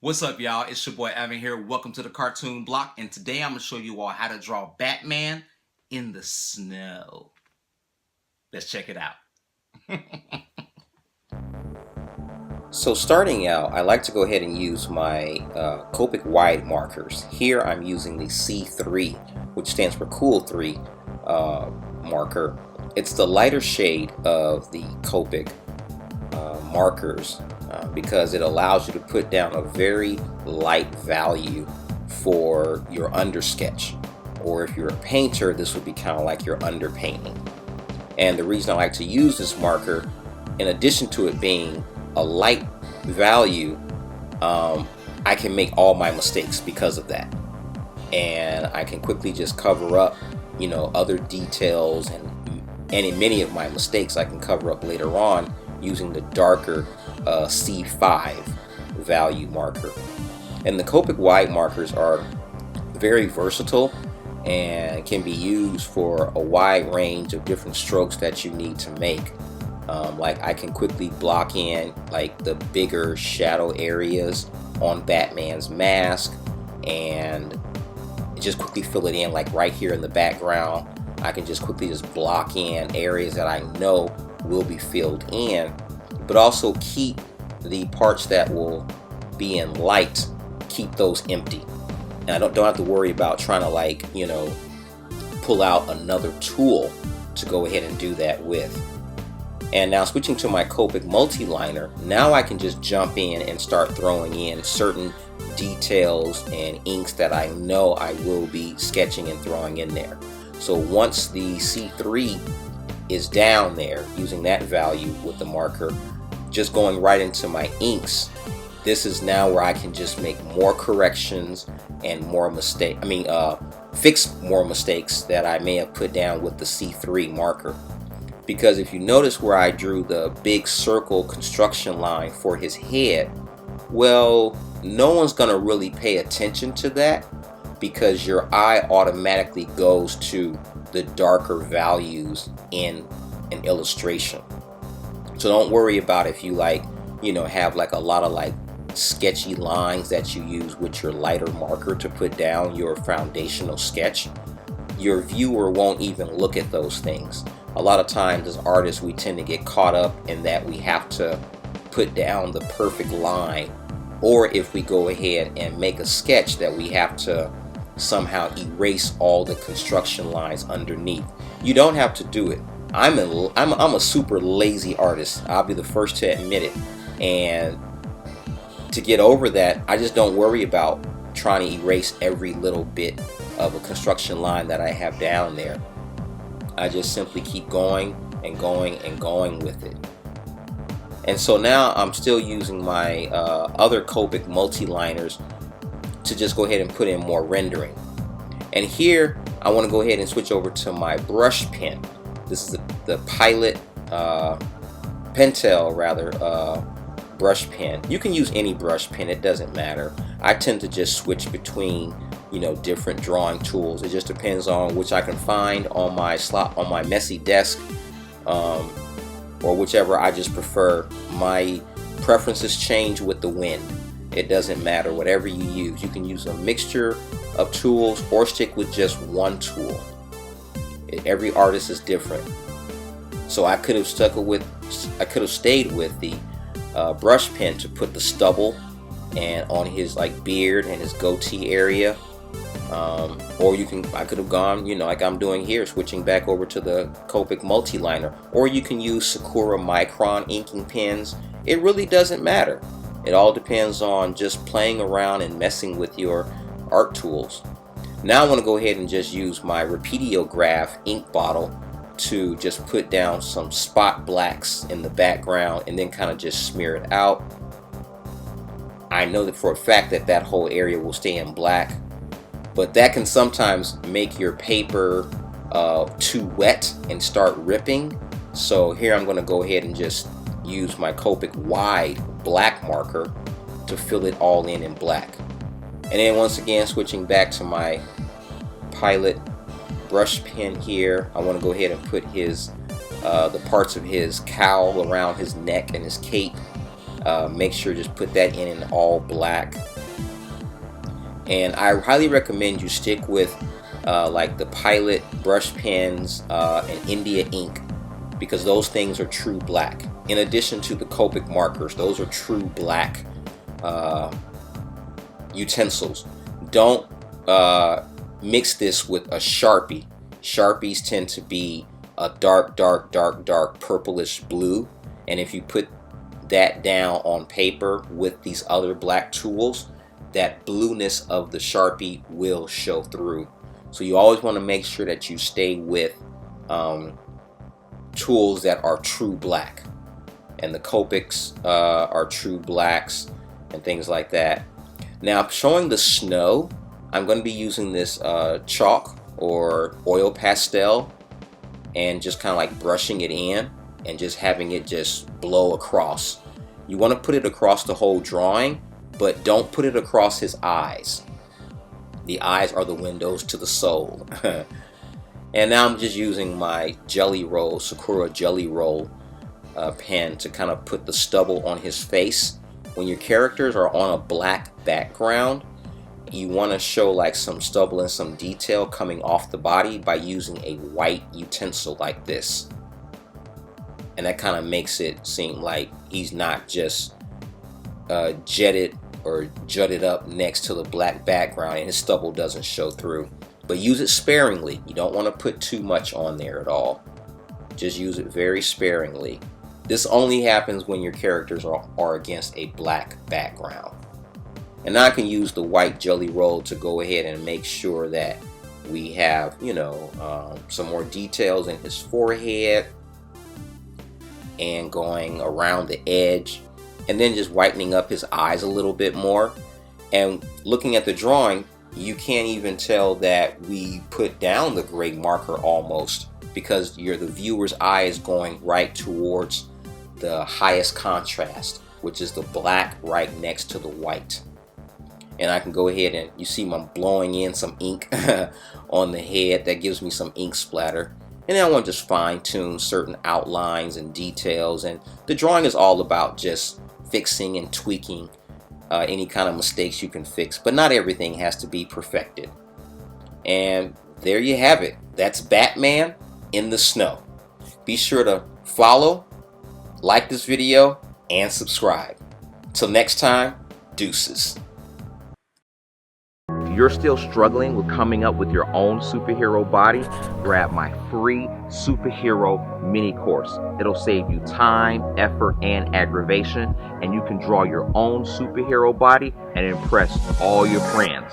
What's up, y'all? It's your boy Evan here. Welcome to the Cartoon Block, and today I'm going to show you all how to draw Batman in the snow. Let's check it out. So starting out, I like to go ahead and use my Copic wide markers. Here I'm using the C3, which stands for Cool 3 marker. It's the lighter shade of the Copic markers because it allows you to put down a very light value for your undersketch. Or if you're a painter, this would be kind of like your underpainting. And the reason I like to use this marker, in addition to it being a light value, I can make all my mistakes because of that, and I can quickly just cover up other details, and in many of my mistakes I can cover up later on using the darker C5 value marker. And the Copic wide markers are very versatile and can be used for a wide range of different strokes that you need to make. Like I can quickly block in like the bigger shadow areas on Batman's mask and just quickly fill it in, like right here in the background. I can just quickly block in areas that I know will be filled in, but also keep the parts that will be in light, keep those empty. And I don't have to worry about trying to pull out another tool to go ahead and do that with. And now switching to my Copic Multiliner, now I can just jump in and start throwing in certain details and inks that I know I will be sketching and throwing in there. So once the C3 is down there, using that value with the marker, just going right into my inks, this is now where I can just make more corrections and more fix more mistakes that I may have put down with the C3 marker. Because if you notice where I drew the big circle construction line for his head, well, no one's going to really pay attention to that because your eye automatically goes to the darker values in an illustration. So don't worry about if you have like a lot of like sketchy lines that you use with your lighter marker to put down your foundational sketch. Your viewer won't even look at those things. A lot of times as artists we tend to get caught up in that we have to put down the perfect line, or if we go ahead and make a sketch that we have to somehow erase all the construction lines underneath. You don't have to do it. I'm a super lazy artist. I'll be the first to admit it. And to get over that, I just don't worry about trying to erase every little bit of a construction line that I have down there. I just simply keep going and going and going with it. And so now I'm still using my other Copic Multiliners to just go ahead and put in more rendering. And here I want to go ahead and switch over to my brush pen. This is the Pilot Pentel brush pen. You can use any brush pen, it doesn't matter. I tend to just switch between different drawing tools. It just depends on which I can find on my messy desk, or whichever I just prefer. My preferences change with the wind. It doesn't matter, whatever you use. You can use a mixture of tools or stick with just one tool. Every artist is different. So I could have stayed with the brush pen to put the stubble and on his beard and his goatee area. Or I could have gone, like I'm doing here, switching back over to the Copic Multiliner. Or you can use Sakura Micron inking pens. It really doesn't matter. It all depends on just playing around and messing with your art tools. Now I want to go ahead and just use my Rapidograph ink bottle to just put down some spot blacks in the background and then kind of just smear it out. I know that for a fact that whole area will stay in black, but that can sometimes make your paper too wet and start ripping. So here I'm going to go ahead and just use my Copic wide black marker to fill it all in black. And then once again, switching back to my Pilot brush pen here, I want to go ahead and put the parts of his cowl around his neck and his cape. Make sure just put that in all black. And I highly recommend you stick with like the Pilot brush pens and India ink, because those things are true black. In addition to the Copic markers, those are true black utensils. Don't mix this with a Sharpie. Sharpies tend to be a dark purplish blue, and if you put that down on paper with these other black tools, that blueness of the Sharpie will show through. So you always want to make sure that you stay with tools that are true black, and the Copics are true blacks and things like that. Now, showing the snow, I'm going to be using this chalk or oil pastel and just kind of like brushing it in and just having it just blow across. You want to put it across the whole drawing, but don't put it across his eyes. The eyes are the windows to the soul. And now I'm just using my Jelly Roll, Sakura Jelly Roll pen to kind of put the stubble on his face. When your characters are on a black background, you want to show like some stubble and some detail coming off the body by using a white utensil like this. And that kind of makes it seem like he's not just jetted or jutted up next to the black background and his stubble doesn't show through. But use it sparingly. You don't want to put too much on there at all. Just use it very sparingly. This only happens when your characters are against a black background. And now I can use the white Jelly Roll to go ahead and make sure that we have, you know, some more details in his forehead and going around the edge, and then just whitening up his eyes a little bit more. And looking at the drawing, you can't even tell that we put down the gray marker almost, because the viewer's eye is going right towards the highest contrast, which is the black right next to the white. And I can go ahead and you see I'm blowing in some ink on the head. That gives me some ink splatter. And then I want to just fine tune certain outlines and details. And the drawing is all about just fixing and tweaking any kind of mistakes you can fix. But not everything has to be perfected. And there you have it. That's Batman in the snow. Be sure to follow, like this video, and subscribe. Till next time, deuces. If you're still struggling with coming up with your own superhero body, grab my free superhero mini course. It'll save you time, effort, and aggravation, and you can draw your own superhero body and impress all your friends.